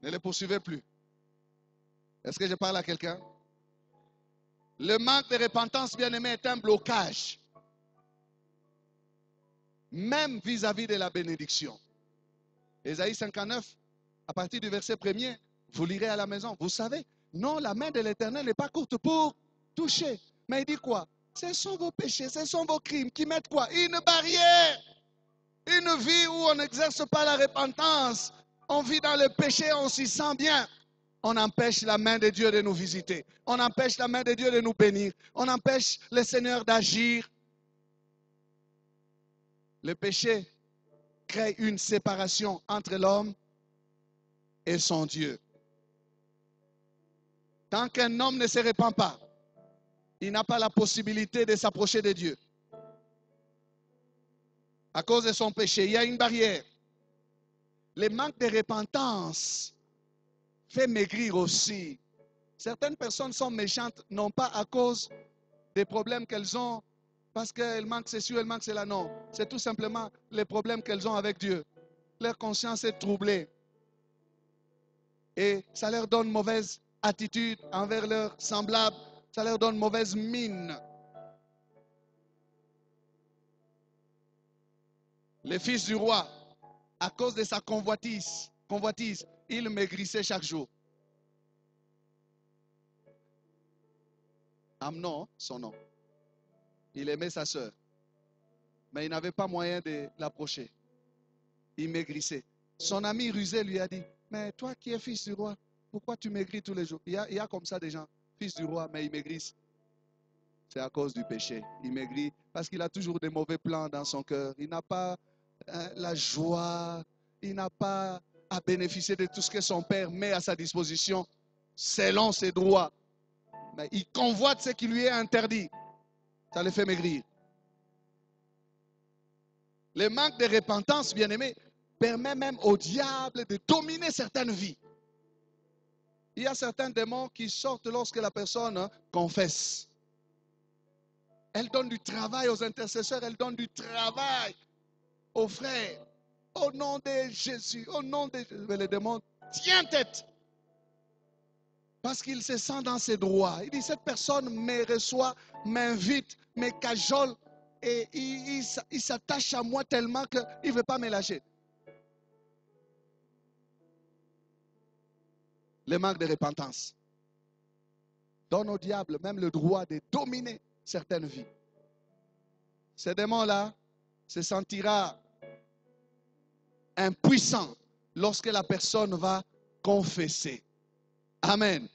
Ne les poursuivez plus. Est-ce que je parle à quelqu'un? Le manque de repentance, bien-aimé, est un blocage. Même vis-à-vis de la bénédiction. Ésaïe 59, à partir du verset 1er, vous lirez à la maison. Vous savez, non, la main de l'Éternel n'est pas courte pour toucher. Mais il dit quoi? Ce sont vos péchés, ce sont vos crimes qui mettent quoi? Une barrière. Une vie où on n'exerce pas la repentance. On vit dans le péché, on s'y sent bien. On empêche la main de Dieu de nous visiter. On empêche la main de Dieu de nous bénir. On empêche le Seigneur d'agir. Le péché crée une séparation entre l'homme et son Dieu. Tant qu'un homme ne se répand pas, il n'a pas la possibilité de s'approcher de Dieu. À cause de son péché, il y a une barrière. Le manque de repentance fait maigrir aussi. Certaines personnes sont méchantes, non pas à cause des problèmes qu'elles ont, parce qu'elles manquent ceci ou elles manquent cela, non. C'est tout simplement les problèmes qu'elles ont avec Dieu. Leur conscience est troublée. Et ça leur donne mauvaise attitude envers leurs semblables. Ça leur donne mauvaise mine. Le fils du roi, à cause de sa convoitise, il maigrissait chaque jour. Amnon, son nom. Il aimait sa sœur, mais il n'avait pas moyen de l'approcher. Il maigrissait. Son ami rusé lui a dit, mais toi qui es fils du roi, pourquoi tu maigris tous les jours? Il y a comme ça des gens, fils du roi, mais ils maigrissent. C'est à cause du péché. Il maigrit parce qu'il a toujours des mauvais plans dans son cœur. Il n'a pas la joie, il n'a pas à bénéficier de tout ce que son père met à sa disposition selon ses droits. Mais il convoite ce qui lui est interdit. Ça le fait maigrir. Le manque de repentance, bien-aimé, permet même au diable de dominer certaines vies. Il y a certains démons qui sortent lorsque la personne confesse. Elle donne du travail aux intercesseurs, elle donne du travail aux frères. Au nom de Jésus, au nom de Jésus, le démon tient tête. Parce qu'il se sent dans ses droits. Il dit, cette personne me reçoit, m'invite, me cajole et il s'attache à moi tellement qu'il ne veut pas me lâcher. Le manque de repentance donne au diable même le droit de dominer certaines vies. Ce démon-là se sentira impuissant lorsque la personne va confesser. Amen.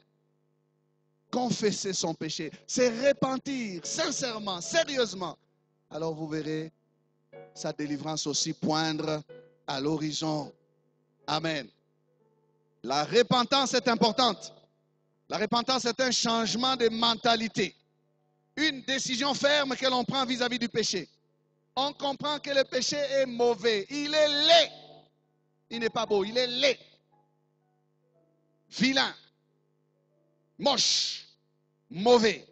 Confesser son péché, se repentir sincèrement, sérieusement. Alors vous verrez sa délivrance aussi poindre à l'horizon. Amen. La repentance est importante. La repentance est un changement de mentalité. Une décision ferme que l'on prend vis-à-vis du péché. On comprend que le péché est mauvais. Il est laid. Il n'est pas beau, il est laid. Vilain. Moche. Mauvais.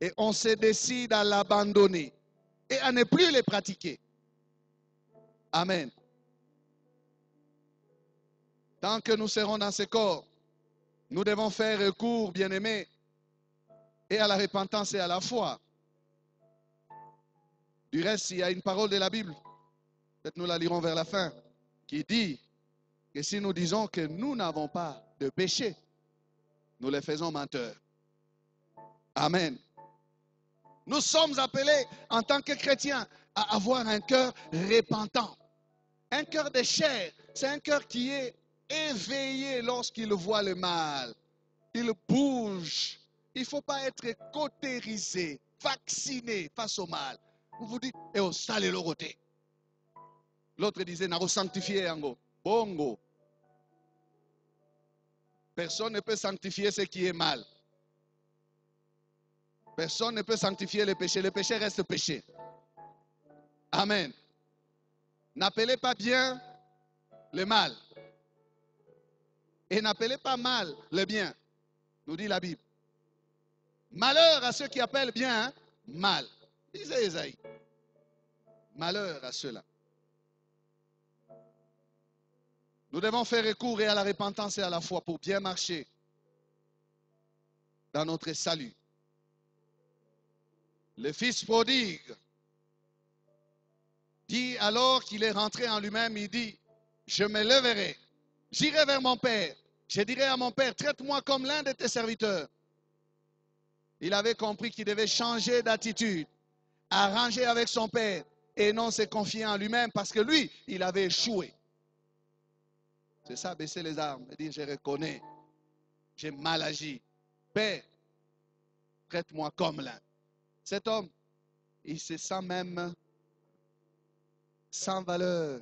Et on se décide à l'abandonner et à ne plus les pratiquer. Amen. Tant que nous serons dans ce corps, nous devons faire recours, bien-aimés, et à la repentance et à la foi. Du reste, il y a une parole de la Bible, peut-être nous la lirons vers la fin, qui dit que si nous disons que nous n'avons pas de péché, nous les faisons menteurs. Amen. Nous sommes appelés en tant que chrétiens à avoir un cœur repentant. Un cœur de chair, c'est un cœur qui est éveillé lorsqu'il voit le mal. Il bouge. Il ne faut pas être cautérisé, vacciné face au mal. Vous vous dites, eh, oh, sale le roté. L'autre disait, n'a sanctifié ango. Bongo. Personne ne peut sanctifier ce qui est mal. Personne ne peut sanctifier le péché. Le péché reste péché. Amen. N'appelez pas bien le mal. Et n'appelez pas mal le bien, nous dit la Bible. Malheur à ceux qui appellent bien mal. Disait Esaïe. Malheur à ceux-là. Nous devons faire recours à la repentance et à la foi pour bien marcher dans notre salut. Le fils prodigue dit alors qu'il est rentré en lui-même, il dit, je me leverai, j'irai vers mon père, je dirai à mon père, traite-moi comme l'un de tes serviteurs. Il avait compris qu'il devait changer d'attitude, arranger avec son père et non se confier en lui-même parce que lui, il avait échoué. C'est ça, baisser les armes et dire, je reconnais, j'ai mal agi. Père, traite-moi comme l'un. Cet homme, il se sent même sans valeur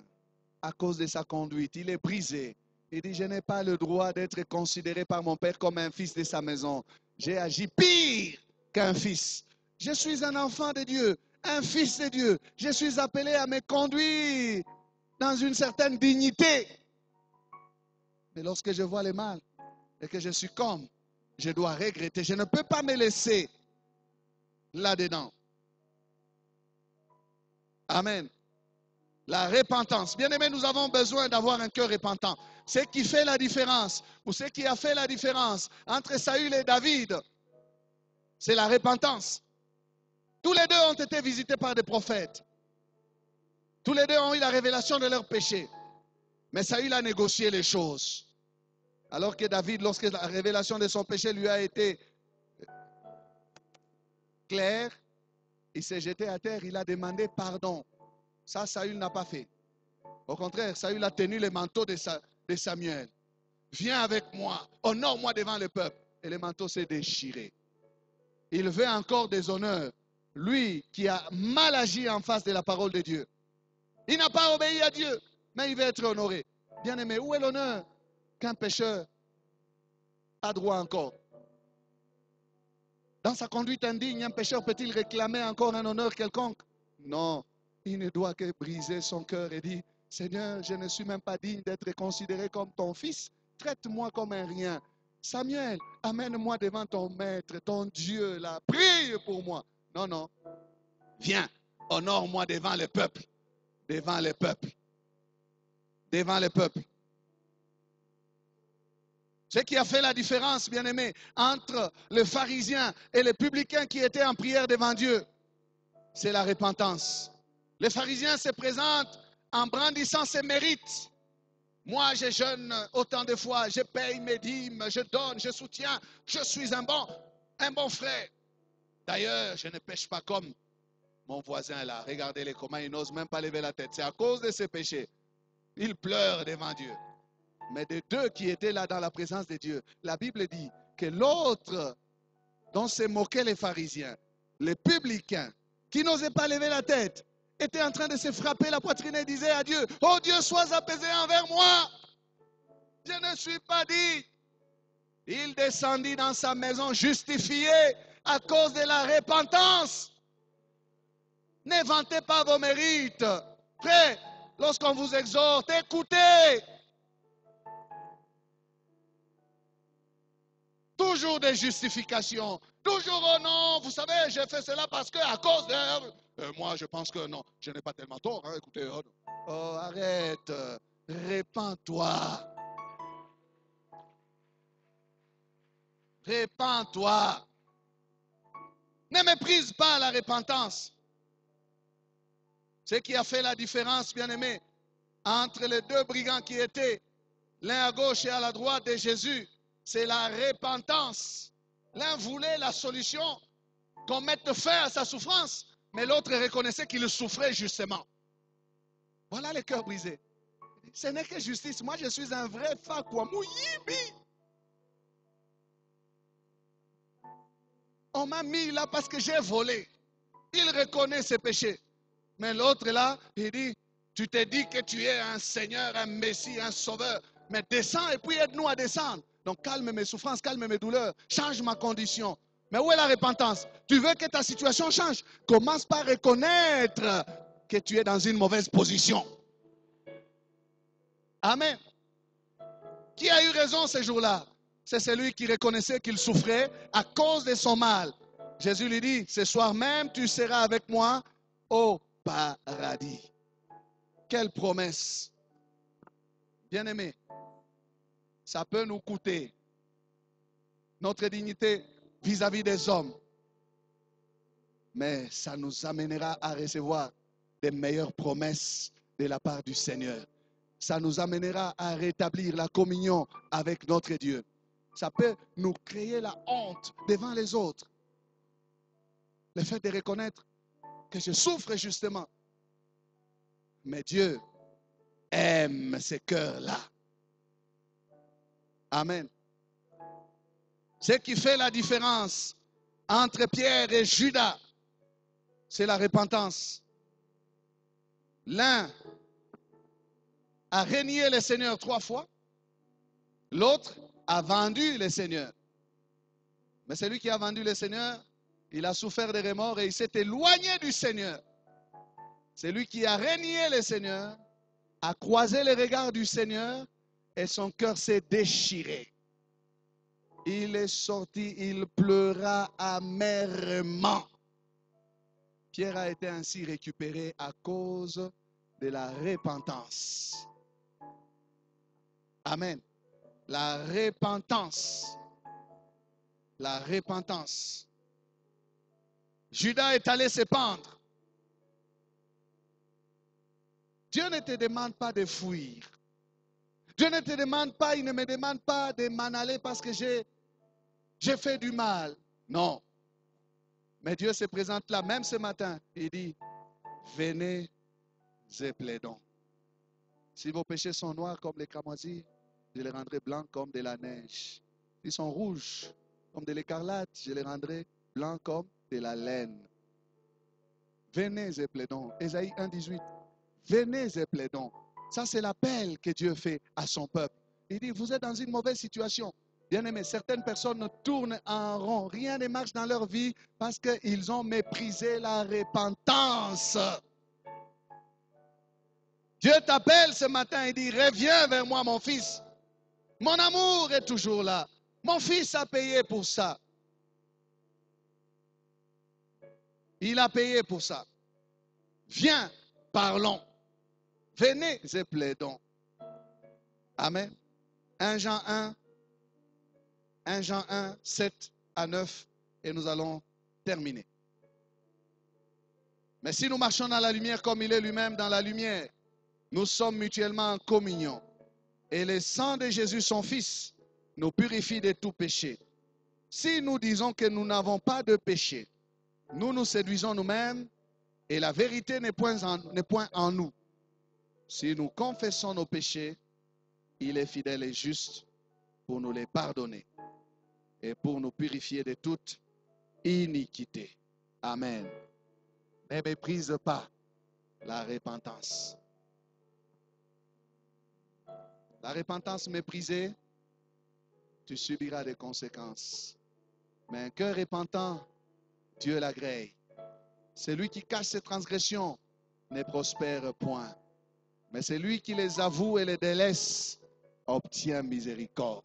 à cause de sa conduite. Il est brisé. Il dit, je n'ai pas le droit d'être considéré par mon père comme un fils de sa maison. J'ai agi pire qu'un fils. Je suis un enfant de Dieu, un fils de Dieu. Je suis appelé à me conduire dans une certaine dignité. Mais lorsque je vois le mal et que je suis comme, je dois regretter. Je ne peux pas me laisser là-dedans. Amen. La repentance. Bien-aimés, nous avons besoin d'avoir un cœur repentant. Ce qui fait la différence, ou ce qui a fait la différence entre Saül et David, c'est la repentance. Tous les deux ont été visités par des prophètes. Tous les deux ont eu la révélation de leurs péchés. Mais Saül a négocié les choses. Alors que David, lorsque la révélation de son péché lui a été claire, il s'est jeté à terre, il a demandé pardon. Ça, Saül n'a pas fait. Au contraire, Saül a tenu le manteau de Samuel. Viens avec moi, honore-moi devant le peuple. Et le manteau s'est déchiré. Il veut encore des honneurs. Lui qui a mal agi en face de la parole de Dieu. Il n'a pas obéi à Dieu, mais il veut être honoré. Bien-aimé, où est l'honneur qu'un pécheur a droit encore? Dans sa conduite indigne, un pécheur peut-il réclamer encore un honneur quelconque? Non. Il ne doit que briser son cœur et dire, Seigneur, je ne suis même pas digne d'être considéré comme ton fils. Traite-moi comme un rien. Samuel, amène-moi devant ton maître, ton Dieu, là. Prie pour moi. Non, non. Viens, honore-moi devant le peuple. Devant le peuple. Devant le peuple. Ce qui a fait la différence, bien-aimés, entre le pharisien et le publicain qui étaient en prière devant Dieu, c'est la repentance. Le pharisien se présente en brandissant ses mérites. Moi, je jeûne autant de fois, je paye mes dîmes, je donne, je soutiens, je suis un bon frère. D'ailleurs, je ne pêche pas comme mon voisin là. Regardez-les comment il n'ose même pas lever la tête. C'est à cause de ses péchés. Il pleure devant Dieu. Mais de deux qui étaient là dans la présence de Dieu, la Bible dit que l'autre dont se moquaient les pharisiens, les publicains, qui n'osaient pas lever la tête, était en train de se frapper la poitrine et disait à Dieu, oh Dieu, sois apaisé envers moi. Je ne suis pas dit. Il descendit dans sa maison justifié à cause de la repentance. Ne vantez pas vos mérites. Frère, lorsqu'on vous exhorte, écoutez. Toujours des justifications. Toujours, oh non, vous savez, j'ai fait cela parce que à cause de... moi, je pense que non, je n'ai pas tellement tort. Hein, écoutez, oh, arrête. Répands-toi. Répands-toi. Ne méprise pas la repentance. Ce qui a fait la différence, bien-aimé, entre les deux brigands qui étaient l'un à gauche et à la droite de Jésus, c'est la repentance. L'un voulait la solution, qu'on mette fin à sa souffrance, mais l'autre reconnaissait qu'il souffrait justement. Voilà le cœur brisé. Ce n'est que justice. Moi, je suis un vrai fakwa. Mouyibi. On m'a mis là parce que j'ai volé. Il reconnaît ses péchés. Mais l'autre là, il dit, tu te dis que tu es un Seigneur, un Messie, un Sauveur. Mais descends et puis aide-nous à descendre. Donc calme mes souffrances, calme mes douleurs, change ma condition. Mais où est la repentance? Tu veux que ta situation change? Commence par reconnaître que tu es dans une mauvaise position. Amen. Qui a eu raison ce jour-là? C'est celui qui reconnaissait qu'il souffrait à cause de son mal. Jésus lui dit, ce soir même, tu seras avec moi au paradis. Quelle promesse! Bien-aimé, ça peut nous coûter notre dignité vis-à-vis des hommes, mais ça nous amènera à recevoir des meilleures promesses de la part du Seigneur. Ça nous amènera à rétablir la communion avec notre Dieu. Ça peut nous créer la honte devant les autres. Le fait de reconnaître que je souffre justement. Mais Dieu aime ces cœurs-là. Amen. Ce qui fait la différence entre Pierre et Judas, c'est la repentance. L'un a renié le Seigneur 3 fois, l'autre a vendu le Seigneur. Mais celui qui a vendu le Seigneur, il a souffert des remords et il s'est éloigné du Seigneur. Celui qui a renié le Seigneur a croisé le regard du Seigneur et son cœur s'est déchiré. Il est sorti, il pleura amèrement. Pierre a été ainsi récupéré à cause de la repentance. Amen. La repentance. La repentance. Judas est allé se pendre. Dieu ne te demande pas de fuir. Dieu ne te demande pas, il ne me demande pas de m'en aller parce que j'ai fait du mal. Non. Mais Dieu se présente là, même ce matin. Il dit, venez et plaidons. Si vos péchés sont noirs comme les cramoisis, je les rendrai blancs comme de la neige. S'ils sont rouges comme de l'écarlate, je les rendrai blancs comme de la laine. Venez et plaidons. Ésaïe 1,18. Venez et plaidons. Ça, c'est l'appel que Dieu fait à son peuple. Il dit, vous êtes dans une mauvaise situation. Bien-aimés, certaines personnes tournent en rond. Rien ne marche dans leur vie parce qu'ils ont méprisé la repentance. Dieu t'appelle ce matin et dit, reviens vers moi, mon fils. Mon amour est toujours là. Mon fils a payé pour ça. Il a payé pour ça. Viens, parlons. Venez et plaidons. Amen. 1 Jean 1, 7 à 9, et nous allons terminer. Mais si nous marchons dans la lumière comme il est lui-même dans la lumière, nous sommes mutuellement en communion. Et le sang de Jésus, son Fils, nous purifie de tout péché. Si nous disons que nous n'avons pas de péché, nous nous séduisons nous-mêmes et la vérité n'est point en nous. Si nous confessons nos péchés, il est fidèle et juste pour nous les pardonner et pour nous purifier de toute iniquité. Amen. Ne méprise pas la repentance. La repentance méprisée, tu subiras des conséquences. Mais un cœur repentant, Dieu l'agrée. Celui qui cache ses transgressions ne prospère point. Mais celui qui les avoue et les délaisse obtient miséricorde.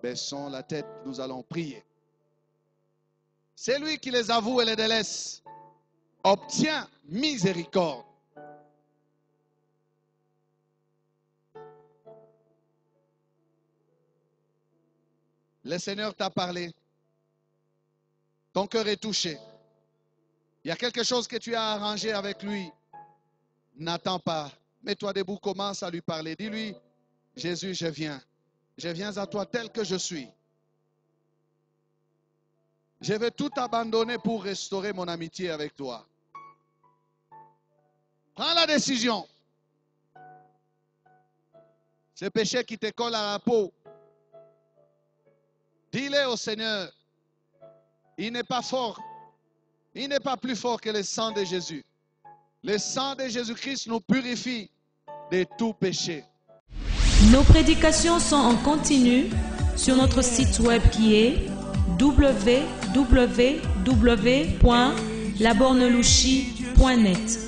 Baissons la tête, nous allons prier. Celui qui les avoue et les délaisse obtient miséricorde. Le Seigneur t'a parlé. Ton cœur est touché. Il y a quelque chose que tu as arrangé avec lui. N'attends pas. Mets-toi debout, commence à lui parler. Dis-lui, Jésus, je viens. Je viens à toi tel que je suis. Je vais tout abandonner pour restaurer mon amitié avec toi. Prends la décision. Ce péché qui te colle à la peau, dis-le au Seigneur. Il n'est pas fort. Il n'est pas plus fort que le sang de Jésus. Le sang de Jésus-Christ nous purifie de tout péché. Nos prédications sont en continu sur notre site web qui est www.labornelouchi.net.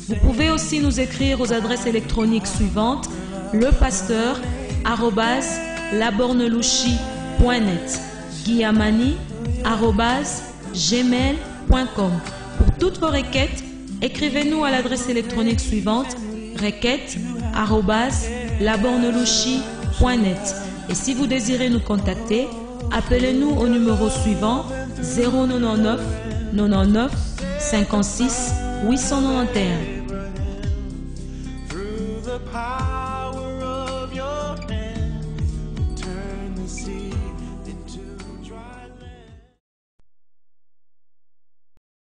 Vous pouvez aussi nous écrire aux adresses électroniques suivantes: lepasteur@labornelouchi.net, guillamani@gmail.com. Pour toutes vos requêtes, écrivez-nous à l'adresse électronique suivante: requêtes@labornelouchi.net. Et si vous désirez nous contacter, appelez-nous au numéro suivant: 099 99 56 891.